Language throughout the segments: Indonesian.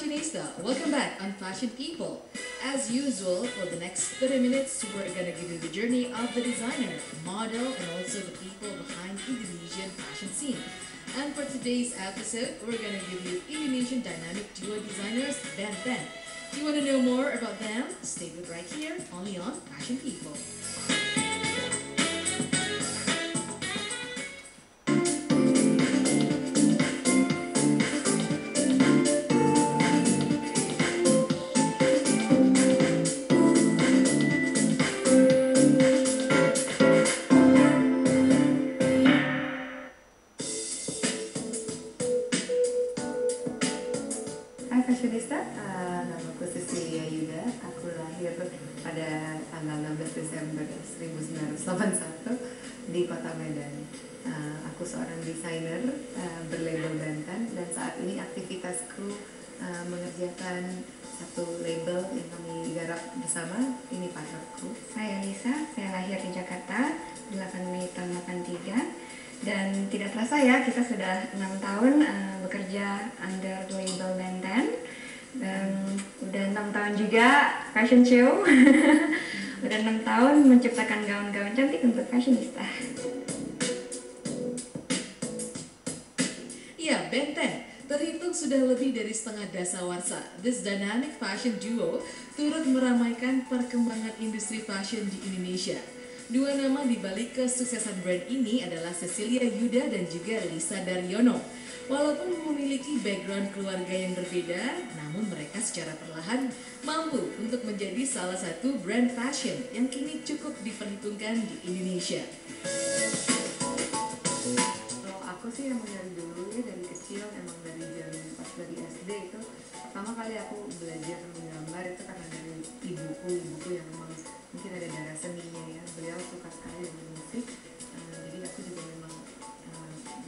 Fashionista, welcome back on Fashion People. As usual, for the next 30 minutes, we're gonna give you the journey of the designer, model, and also the people behind Indonesian fashion scene. And for today's episode, we're gonna give you Indonesian dynamic duo designers, Ben Ben. Do you want to know more about them? Stay put right here, only on Fashion People. Hai Fashionista, namaku Cecilia Yuda. Aku lahir pada tanggal 16 Desember 1981 di Kota Medan. Aku seorang desainer berlabel Benten, dan saat ini aktivitasku mengerjakan satu label yang kami garap bersama. Ini partnerku. Saya Lisa, saya lahir di Jakarta 8 Mei tahun 83. Dan tidak terasa ya, kita sudah 6 tahun bekerja under label Benten. Dan udah 6 tahun juga fashion show. Udah 6 tahun menciptakan gaun-gaun cantik untuk fashionista. Ya, Benten terhitung sudah lebih dari setengah dasawarsa. This dynamic fashion duo turut meramaikan perkembangan industri fashion di Indonesia. Dua nama di balik kesuksesan brand ini adalah Cecilia Yuda dan juga Lisa Daryono. Walaupun memiliki background keluarga yang berbeda, namun mereka secara perlahan mampu untuk menjadi salah satu brand fashion yang kini cukup diperhitungkan di Indonesia. Kalau aku sih emang dari dulu ya, dari kecil, emang dari zaman pas dari SD itu pertama kali aku belajar menggambar itu karena dari ibuku yang memang mungkin ada darah seninya ya. Beliau suka sekali dengan musik, jadi aku juga memang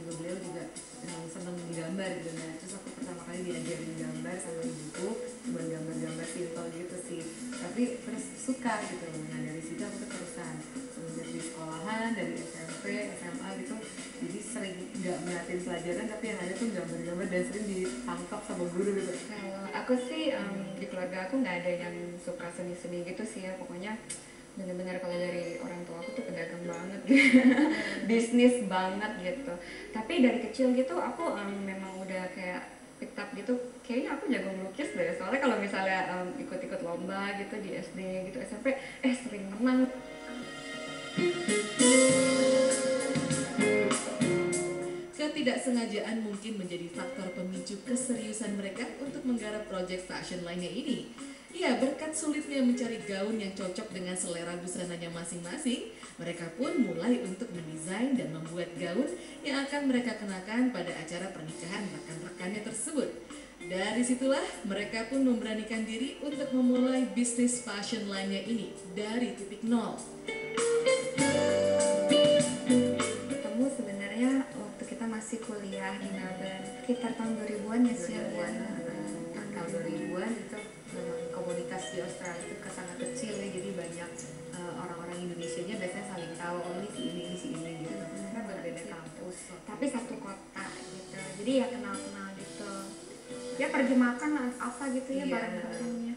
beliau juga memang senang menggambar gitu. Nah, terus aku pertama kali diajarin gambar sama ibuku, cuma gambar-gambar simpel gitu sih, tapi terus suka gitu. Nah, dari situ aku keterusan semenjak di sekolahan, dari SMP, SMA gitu, jadi sering nggak ngeliatin pelajaran tapi yang ada tuh gambar-gambar dan sering ditangkap sama guru gitu. Kalau aku sih di keluarga aku nggak ada yang suka seni-seni gitu sih ya. Pokoknya bener-bener kalau dari orang tua aku tuh pedagang banget gitu. Bisnis banget gitu. Tapi dari kecil gitu aku memang udah kayak pick up gitu, kayaknya aku jago melukis deh. Soalnya kalau misalnya ikut-ikut lomba gitu di SD gitu, SMP sering menang. Ketidaksengajaan mungkin menjadi faktor pemicu keseriusan mereka untuk menggarap proyek fashion lainnya ini. Ya, berkat sulitnya mencari gaun yang cocok dengan selera busananya masing-masing, mereka pun mulai untuk mendesain dan membuat gaun yang akan mereka kenakan pada acara pernikahan rekan-rekannya tersebut. Dari situlah mereka pun memberanikan diri untuk memulai bisnis fashion lainnya ini dari titik nol. Ketemu sebenarnya waktu kita masih kuliah di Melbourne, sekitar tahun 2000-an ya sih. 2000-an, tahun 2000-an itu memang komunitas di Australia itu sangat kecil ya, jadi banyak orang-orang Indonesianya biasanya saling tahu, oh ini si ini gitu, karena berbeda kampus Tapi satu kota gitu, jadi ya kenal-kenal gitu. Ya pergi makan apa gitu ya, Iya. bareng-barengnya.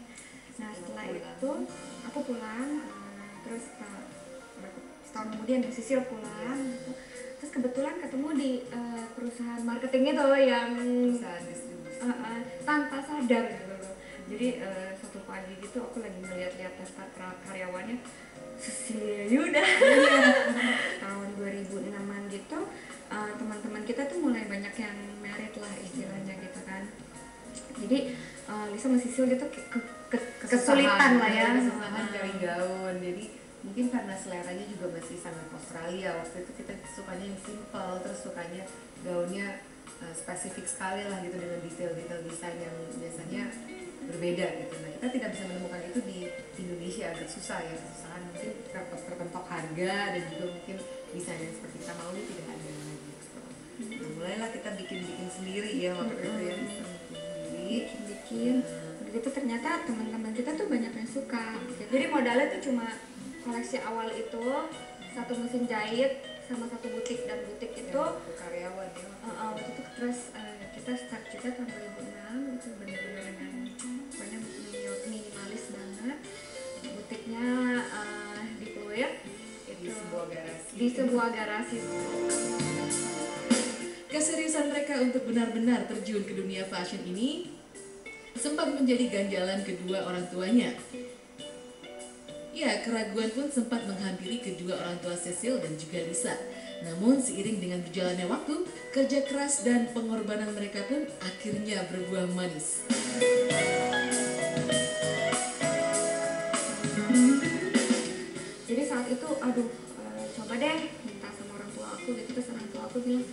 Nah setelah itu aku pulang, terus setahun kemudian Sisil pulang gitu. Terus kebetulan ketemu di perusahaan marketing itu yang perusahaan distribusi. tanpa sadar gitu loh. Jadi satu pagi gitu aku lagi ngeliat-liat daftar karyawannya, Cecilia Yuda. Tahun 2006-an gitu, teman-teman kita tuh mulai banyak yang merit lah istilahnya gitu kan. Jadi Lisa sama Sisil gitu kesulitan lah ya, kesulitan cari gaun. Jadi mungkin karena seleranya juga masih sangat Australia, waktu itu kita sukanya yang simple, terus sukanya gaunnya spesifik sekali lah gitu, dengan detail-detail desain yang biasanya berbeda gitu. Nah, kita tidak bisa menemukan itu di Indonesia, agak susah ya, kesusahan mungkin terpentok harga, dan juga mungkin desain yang seperti kita mau ini tidak ada gitu. Nah, mulailah kita bikin sendiri ya waktu itu ya, bikin. Begitu ternyata teman-teman kita tuh banyak yang suka. Jadi modalnya tuh cuma koleksi awal itu, satu mesin jahit sama satu butik, dan butik itu karyawan ya. waktu itu terus kita start juga tahun 2006 itu benar-benar dengan di sebuah garasi. Keseriusan mereka untuk benar-benar terjun ke dunia fashion ini sempat menjadi ganjalan kedua orang tuanya. Ya, keraguan pun sempat menghampiri kedua orang tua Cecil dan juga Lisa. Namun seiring dengan berjalannya waktu, kerja keras dan pengorbanan mereka pun akhirnya berbuah manis. Jadi saat itu, aduh, coba deh minta sama orang tua aku gitu. Terus orang tua aku bilang,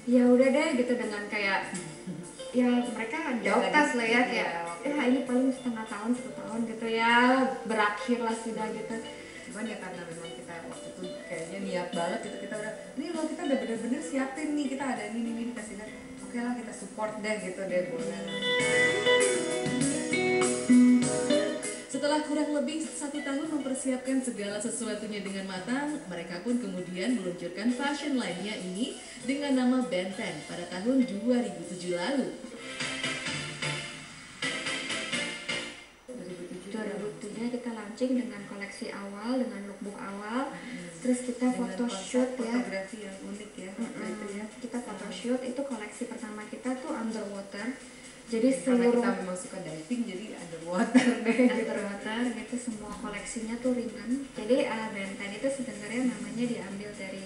ya udah deh gitu, dengan kayak ya mereka jawab tas lah ya, kayak ya ini paling setengah tahun, 1 tahun gitu ya, berakhirlah sudah gitu. Cuman ya karena memang kita waktu itu kayaknya niat banget gitu, kita udah nih loh, kita udah bener-bener siapin nih, kita ada ini kasih lihat, oke lah kita support deh gitu deh, boleh. Setelah kurang lebih 1 tahun mempersiapkan segala sesuatunya dengan matang, mereka pun kemudian meluncurkan fashion line-nya ini dengan nama Ben 10 pada tahun 2007 lalu. 2007 kita launching dengan koleksi awal, dengan lookbook awal, terus kita Dengan photoshoot konsep ya. fotografi yang unik ya waktu itu ya. Kita photoshoot, itu koleksi pertama kita tuh underwater. Jadi Karena seluruh kita memang suka diving, jadi underwater deh gitu. underwater gitu, semua koleksinya tuh ringan. Jadi Ben 10 itu sebenarnya namanya diambil dari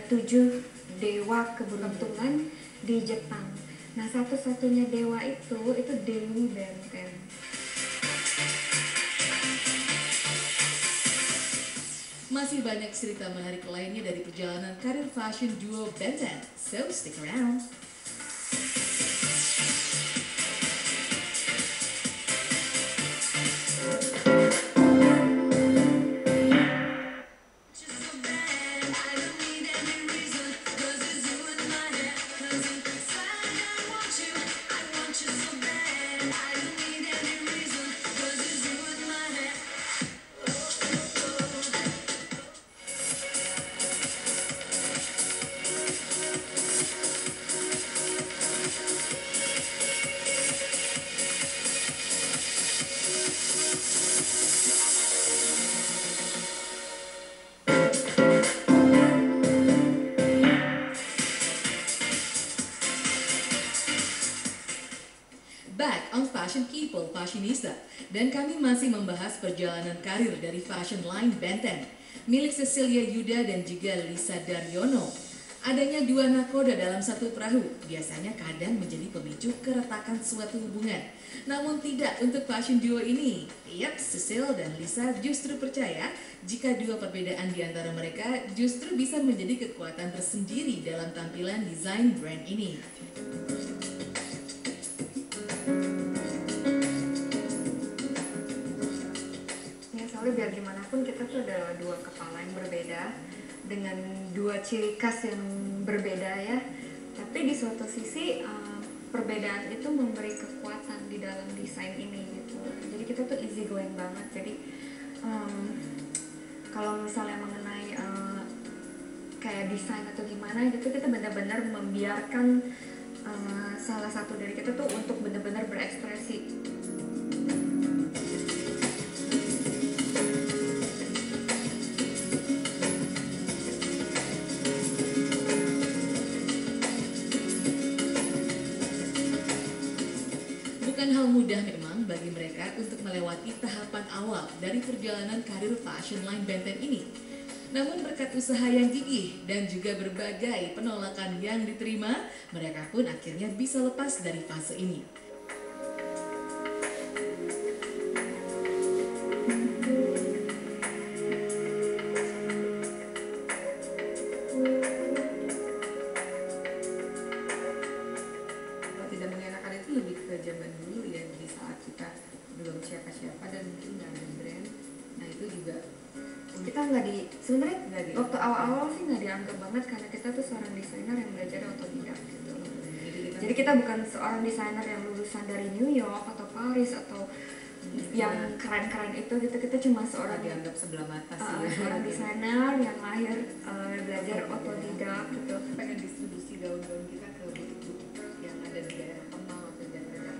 7 dewa keberuntungan di Jepang. Nah, satu-satunya dewa itu Dewi Ben 10. Masih banyak cerita menarik lainnya dari perjalanan karir fashion duo Ben 10, so stick around. Back on Fashion People, Fashionista, dan kami masih membahas perjalanan karir dari fashion line Ben 10 milik Cecilia Yuda dan juga Lisa Daryono. Adanya 2 nakoda dalam satu perahu biasanya kadang menjadi pemicu keretakan suatu hubungan. Namun tidak untuk fashion duo ini. Yap, Cecil dan Lisa justru percaya jika 2 perbedaan di antara mereka justru bisa menjadi kekuatan tersendiri dalam tampilan desain brand ini. Ya, soalnya biar gimana pun kita tuh adalah 2 kepala yang berbeda dengan 2 ciri khas yang berbeda ya. Tapi di suatu sisi perbedaan itu memberi kekuatan di dalam desain ini gitu. Jadi kita tuh easy going banget. Jadi kalau misalnya mengenai kayak desain atau gimana gitu, kita benar-benar membiarkan salah satu dari kita tuh untuk benar-benar berekspresi. Bukan hal mudah memang bagi mereka untuk melewati tahapan awal dari perjalanan karir fashion line Ben 10 ini. Namun berkat usaha yang gigih dan juga berbagai penolakan yang diterima, mereka pun akhirnya bisa lepas dari fase ini. Kalau tidak mengenakan itu lebih ke zaman dulu ya, di saat kita belum siapa-siapa dan mungkin nggak ada brand. Nah itu juga Kita nggak sebenarnya Nggak di- waktu awal-awal sih nggak dianggap banget karena kita tuh seorang desainer yang belajar otodidak gitu loh. Jadi kita bukan seorang desainer yang lulusan dari New York atau Paris atau yang keren-keren itu gitu. Kita cuma seorang dianggap sebelah mata sih. seorang desainer yang lahir belajar otodidak gitu. Pengen distribusi gaun-gaun kita ke butik-butik yang ada di daerah Kemang atau di daerah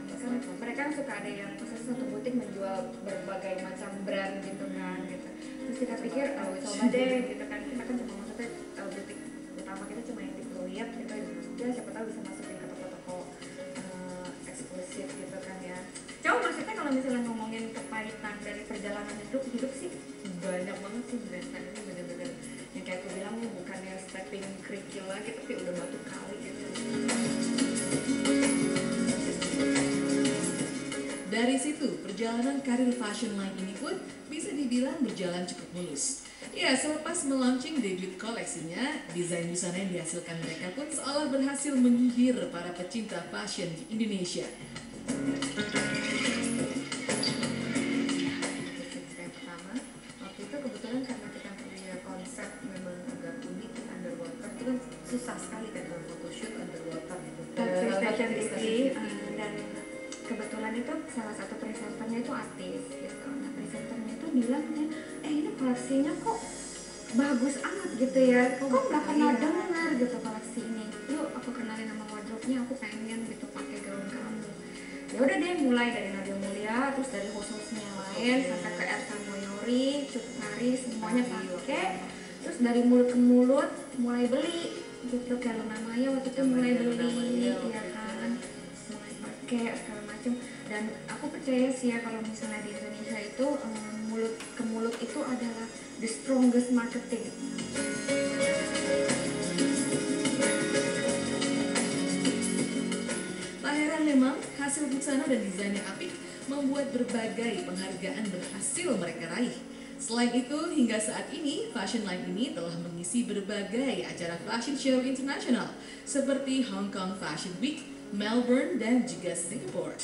Mereka kan suka ada yang khusus satu butik menjual berbagai macam brand gitu kan gitu. Terus kita pikir coba deh gitu kan, kita kan cuma maksudnya butik utama kita cuma yang di Pluit gitu ya, siapa tahu bisa masukin ke toko-toko eksklusif gitu kan ya. Coba maksudnya kalau misalnya ngomongin kepahitan dari perjalanan hidup sih banyak banget sih Benton ini, bener-bener yang kayak aku bilang nih, bukannya stepping creek lagi tapi udah batu kali gitu. Dari situ, perjalanan karir fashion line ini pun bisa dibilang berjalan cukup mulus. Ya, selepas melaunching debut koleksinya, desain busana yang dihasilkan mereka pun seolah berhasil menyihir para pecinta fashion di Indonesia. Yang pertama, waktu itu kebetulan karena kita punya konsep memang agak unik, underwater itu kan susah sekali kan dalam photoshoot underwater gitu. Fashion TV, dan kebetulan itu salah satu presenternya itu artis gitu. Nah presenternya itu bilangnya, ini koleksinya kok bagus amat gitu ya, kok nggak pernah dengar gitu koleksi ini. Yuk aku kenalin nama wardrobe-nya, aku pengen gitu pakai gaun kamu. Ya udah deh, mulai dari Nadia Mulya, terus dari host-hostnya yang lain sampai ke Ersa Moyori, Cut Mari, semuanya pakai. Terus dari mulut ke mulut mulai beli gitu, kayak Luna Maya waktu itu mulai beli, ya kan, mulai pakai segala macam. Dan aku percaya sih ya kalau misalnya di Indonesia itu mulut ke mulut itu adalah the strongest marketing. Tak heran memang, hasil busana dan desain yang apik membuat berbagai penghargaan berhasil mereka raih. Selain itu, hingga saat ini, fashion line ini telah mengisi berbagai acara fashion show internasional seperti Hong Kong Fashion Week, Melbourne, dan juga Singapore.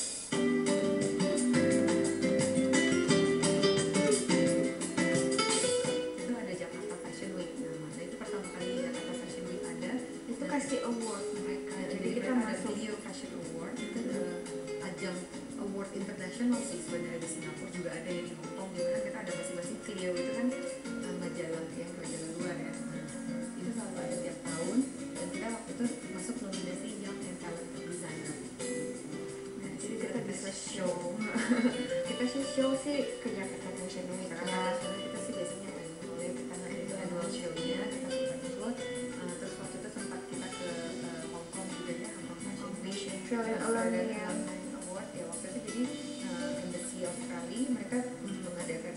Itu ada Jakarta Fashion Week namanya. Itu pertama kali Jakarta Fashion Week ada. Itu kasih award mereka. Jadi kita masuk Video Fashion Award, itu ajang award internasional sih sebenarnya. Di Singapura juga ada, yang di Hong Kong juga kan kita ada masing-masing Clio itu kan majalah ya, majalah luar ya. Itu selalu ada tiap tahun dan kita waktu itu masuk nominasi Young and Talent Designer. Nah, jadi kita bisa show. Kita show sih ke Jakarta Fashion Week Karena ya. kita sih biasanya oleh karena itu annual show-nya kita sempat ikut. Terus waktu itu sempat kita ke Hong Kong juga ya, Hong Kong Fashion Week, Australian Alumni Award ya waktu itu. Jadi Embassy Australia mereka mengadakan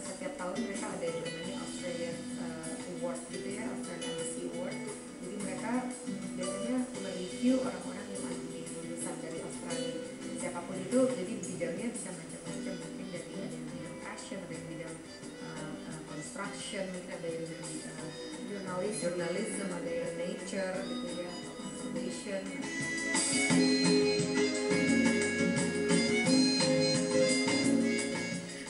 setiap tahun mereka ada yang namanya Australian Award gitu ya, Australian Embassy Award. Jadi mereka biasanya mereview orang-orang yang ada lulusan dari Australia, siapapun itu. Jadi bidangnya bisa macam-macam, mungkin dari ada yang bidang fashion, ada yang bidang construction, mungkin ada yang dari journalism, ada yang nature gitu ya, conservation.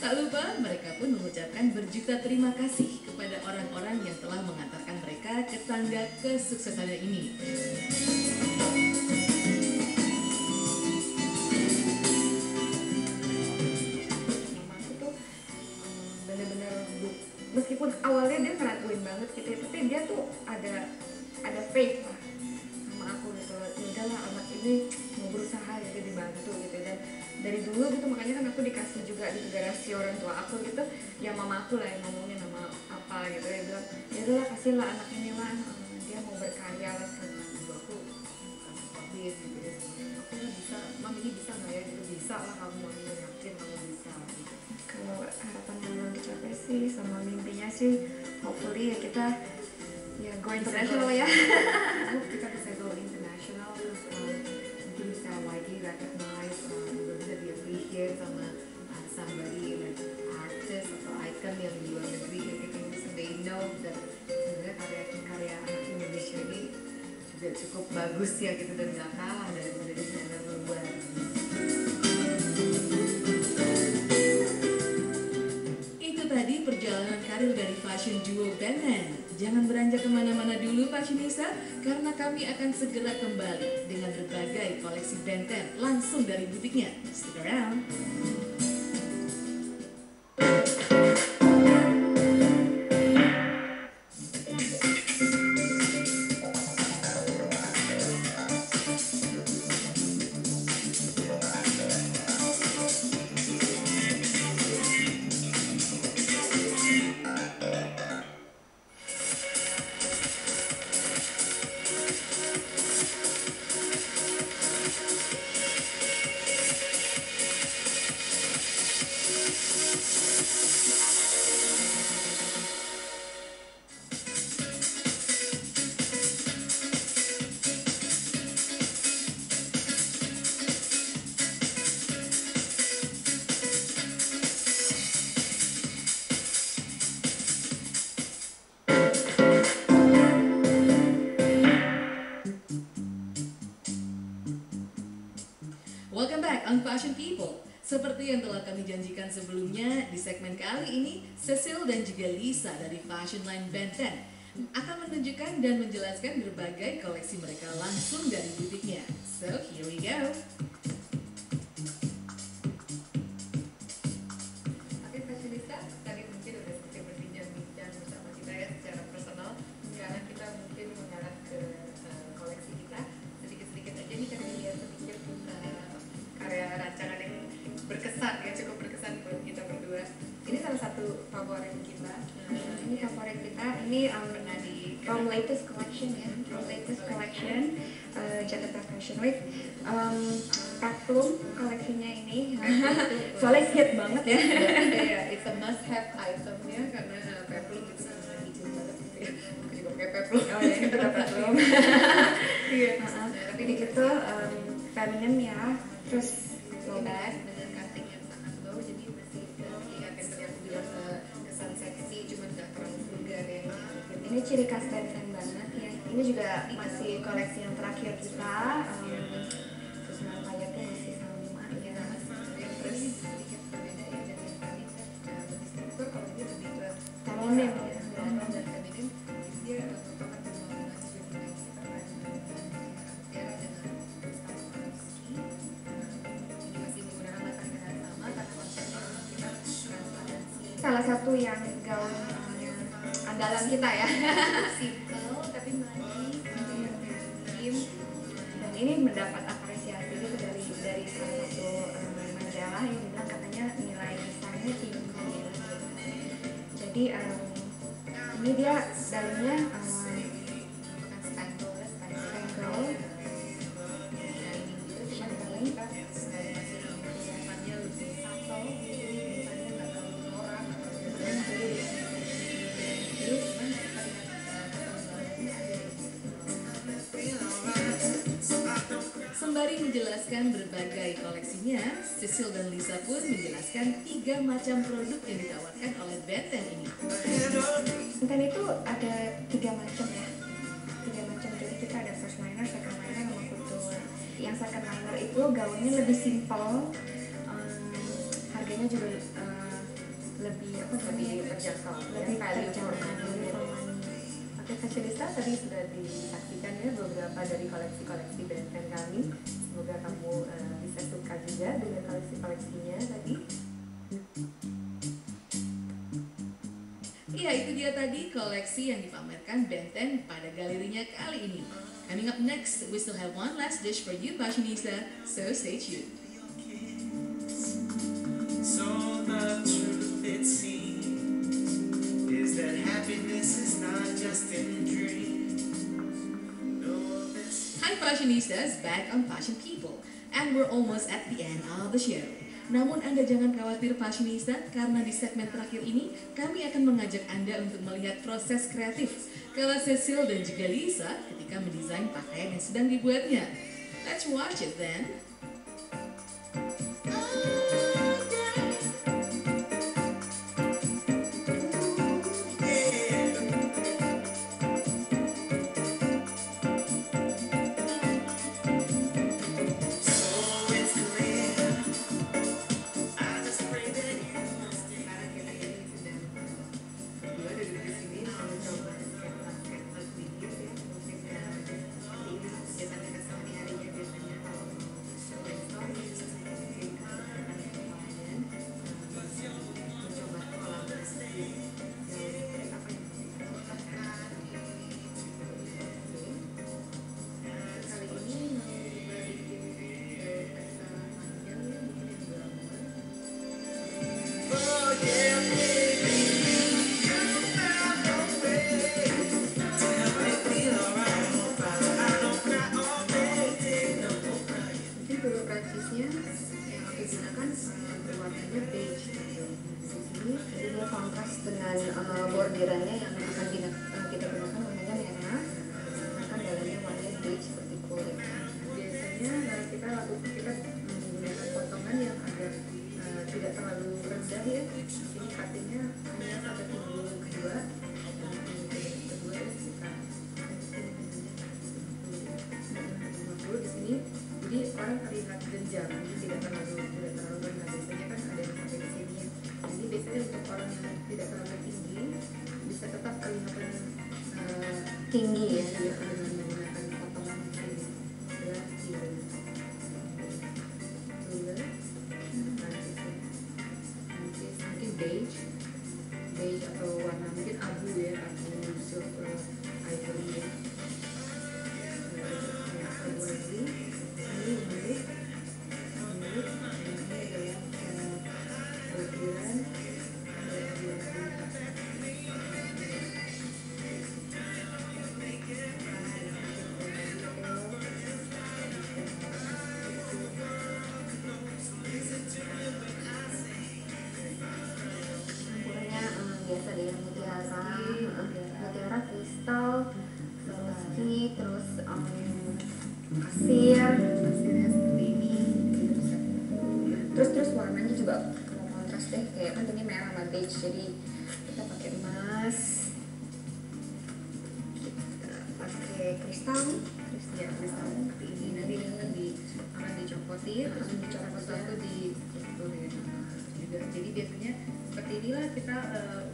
Tak lupa, mereka pun mengucapkan berjuta terima kasih kepada orang-orang yang telah mengantarkan mereka ke tangga kesuksesannya ini. Mama aku tuh bener-bener meskipun awalnya dia ngeraguin banget gitu ya, tapi dia tuh ada faith lah sama aku gitu. Ya udahlah, anak ini mau berusaha ya, dia dibantu gitu. Dan dari dulu gitu, makanya kan aku dikasih juga diinspirasi orang tua aku gitu, ya mama aku lah yang ngomongin sama apa gitu, dia bilang ya udahlah kasihlah anak ini lah, dia mau berkarya lah sama Ibu aku publik gitu ya, aku bisa, Mam ini bisa nggak ya, gitu bisa lah kamu, Mami yakin kamu bisa gitu. kalau harapan yang belum dicapai sih sama mimpinya sih, hopefully ya kita ya go international ya. Kita bisa go international, terus mungkin bisa widely recognized, juga bisa di appreciate sama somebody like artist atau icon yang di luar negeri gitu, so they know that sebenarnya karya anak Indonesia ini juga cukup bagus ya gitu, dan gak kalah daripada desainer luar. Itu tadi perjalanan karir dari fashion duo Benton. Jangan beranjak kemana-mana dulu fashionista, karena kami akan segera kembali dengan berbagai koleksi Benton langsung dari butiknya. Stick around. Welcome back on Fashion People. Seperti yang telah kami janjikan sebelumnya, di segmen kali ini, Cecil dan juga Lisa dari fashion line Benten akan menunjukkan dan menjelaskan berbagai koleksi mereka langsung dari butiknya. So, here we go. Oke, fashionista, tadi mungkin udah seperti berbincang-bincang bersama kita ya secara personal. Sekarang kita mungkin mengarah ke koleksi kita. Sedikit-sedikit aja nih kami lihat sedikit karya rancangan yang berkesan ya, cukup berkesan buat kita berdua. Ini salah satu favorit kita. Ini favorit kita, ini Pernah di from latest collection ya, from latest collection Jakarta Fashion Week. Peplum koleksinya ini, soalnya hit banget ya. Iya, it's a must have item ya, karena peplum itu sangat hijau banget gitu ya. Aku juga pakai peplum. Oh ya, ini juga peplum. Iya. Tapi di situ feminin ya, terus Low bag dengan cutting yang sangat low, jadi masih lihat yang tadi aku bilang kesan seksi, cuma nggak terlalu vulgar ya. ini ciri khas Benten banget ya. Ini juga masih koleksi yang terakhir kita. Susunan payetnya masih sama ya. Yang tadi sedikit berbeda ya dari yang tadi. Distributor kalau dia lebih ke Feminin ya. normal dan feminin, dia merupakan pembangunan juga dengan sekitar tiara dengan ski. Ini masih menggunakan latar yang sama, tapi konsepnya kita transparansi. Salah satu yang gaun andalan kita ya. Simple tapi manis, intim. Dan ini mendapat apresiasi itu dari salah satu majalah yang bilang katanya nilai desainnya tinggi ya. Jadi ini dia dalamnya Bukan spangle, spangle. Sembari menjelaskan berbagai koleksinya, Cecil dan Lisa pun menjelaskan 3 macam produk yang ditawarkan oleh Benten ini. Benten itu ada 3 macam ya. 3 macam, jadi kita ada first liner, second liner, sama couture. Yang second liner itu gaunnya lebih simple, harganya juga lebih terjangkau, lebih value for terjangkau, money. lebih for money. Oke, fashionista tadi sudah disaksikan ya beberapa dari koleksi-koleksi Benten kami. Semoga kamu bisa suka juga dengan koleksi-koleksinya tadi. Iya, itu dia tadi koleksi yang dipamerkan Benten pada galerinya kali ini. Coming up next, we still have one last dish for you, fashionista, so stay tuned. So the truth it seems is that happiness is not just in dreams. No, this Hi fashionistas, back on Fashion People, and we're almost at the end of the show. Namun Anda jangan khawatir fashionista, karena di segmen terakhir ini kami akan mengajak Anda untuk melihat proses kreatif kala Cecil dan juga Lisa ketika mendesain pakaian yang sedang dibuatnya. Let's watch it then. Sekarang kita ini sedang berdua duduk di sini mau coba sketsa sedikit ya, musik seperti ini kegiatan kita sehari-harinya biasanya kalau brainstorming mungkin klien mencoba kolaborasi yang apa yang kali ini mau coba bikin sketsa panjang ya, mungkin yang gambar. oh yeah, baby, you found a way to help me feel alright. I don't cry all day, no more crying. Mungkin dulu Prancisnya yang aku gunakan warnanya beige gitu. Di sini Jadi dia kontras dengan bordirannya yang akan kita gunakan warnanya merah, sedangkan dalamnya warnanya beige seperti kulit. biasanya kita menggunakan potongan yang agak tidak terlalu rendah ya. Ini cuttingnya hanya sampai punggung kedua, dan punggung kedua ya sekitar 50 di sini. Jadi orang sekarang terlihat jenjang, jadi tidak terlalu rendah. Biasanya kan ada yang sampai di sini ya. Jadi biasanya untuk orang yang tidak terlalu tinggi bisa tetap kelihatan Tinggi ya. dia dengan menggunakan potongan ini adalah ruler, prancis mungkin beige atau warna mungkin abu ya, abu silver ivory ya. Ivory ini milik ini adalah bordiran Campurannya biasa deh yang mutiara kristal, Swarovski, terus kasir, hasilnya seperti ini. terus warnanya juga kalau kontras deh, kayak kan ini merah sama beige, jadi kita pakai emas, kita pakai kristal Ya, kristal seperti ini. Nanti akan dicopotin, terus dicopot satu di itu ya. Juga. Jadi biasanya seperti inilah kita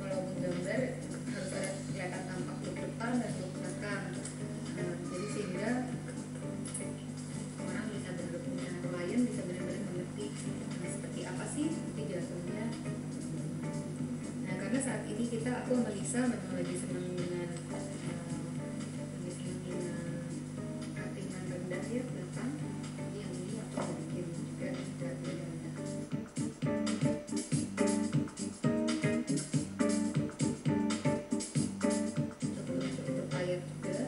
kalau menggambar harus ada kelihatan tampak look depan dan look belakang. Jadi sehingga orang bisa benar punya klien bisa benar-benar mengerti seperti apa sih seperti jatuhnya. Nah karena saat ini aku sama Lisa memang lagi senang dengan cuttingan rendah ya belakang. Jadi yang ini aku mau bikin juga jatuh rendah. Untuk klien juga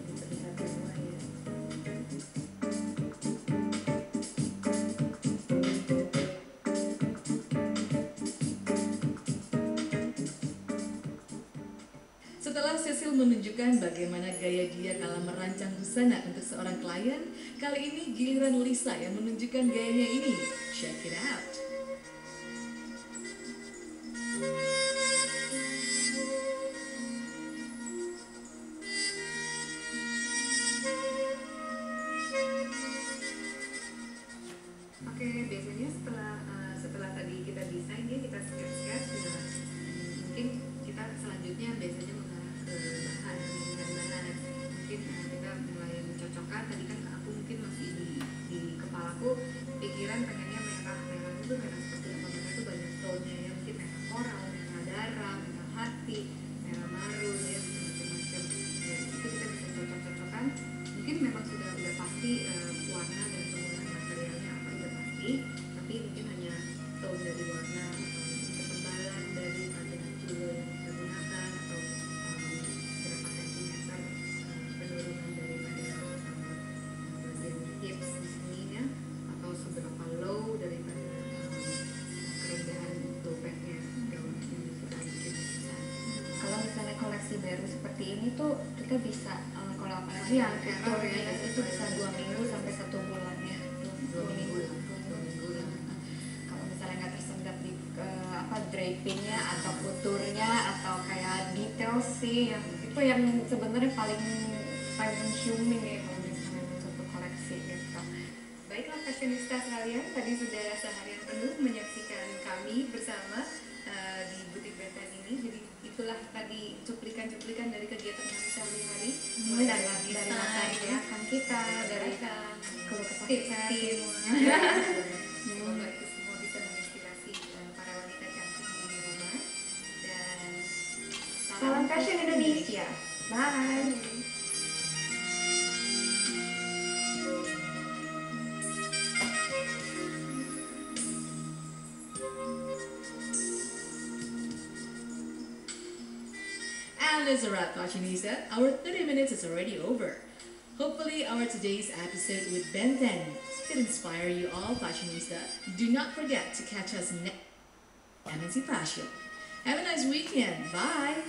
jadi terlihat semua ya. Setelah Cecil menunjukkan bagaimana gaya dia kala merancang busana untuk seorang klien, kali ini giliran Lisa yang menunjukkan gayanya ini. Check it out. Oke, biasanya setelah tadi kita desain ya kita sketch. Nah, mungkin kita selanjutnya biasanya mengarah ke pemilihan bahan. Mungkin kita mulai mencocokkan. Tadi kan aku mungkin masih di kepalaku pikiran pengennya merah itu merah seperti apa, merah itu banyak tone-nya ya, mungkin merah koral, merah darah, merah hati, merah marun ya, macam-macam. Ya, itu kita bisa cocok-cocokkan. Mungkin memang sudah pasti warna dan penggunaan materialnya apa sudah pasti, tapi mungkin hanya tone dari warna atau ketebalan dari bagian tulle yang kita gunakan atau berapa sentimeter penurunan daripada bagian hips di sini ya, atau seberapa low daripada kerendahan dompetnya gaunnya yang kita bikin. Kalau misalnya koleksi baru seperti ini tuh kita bisa kalau apalagi yang fiturnya itu bisa 2 minggu sampai 1 bulan ya. 2 minggu lah. Kalau misalnya nggak tersendat di drapingnya atau kuturnya atau kayak detail sih, itu yang sebenarnya paling consuming ya kalau misalnya untuk koleksi gitu. Baiklah fashionista sekalian, tadi sudah seharian penuh menyaksikan kami bersama di butik Benten ini. Jadi itulah tadi cuplikan-cuplikan dari kegiatan kami sehari-hari. Mulai dari mata ingatan kita, dari keluh kesah tips-tips. kita. Semoga itu semua bisa menginspirasi para wanita cantik di rumah. Dan Salam Fashion Indonesia. Bye. And that's a wrap, Fashionista. Our 30 minutes is already over. Hopefully, our today's episode with Ben 10 could inspire you all, Fashionista. Do not forget to catch us next MNC Fashion. Have a nice weekend. Bye.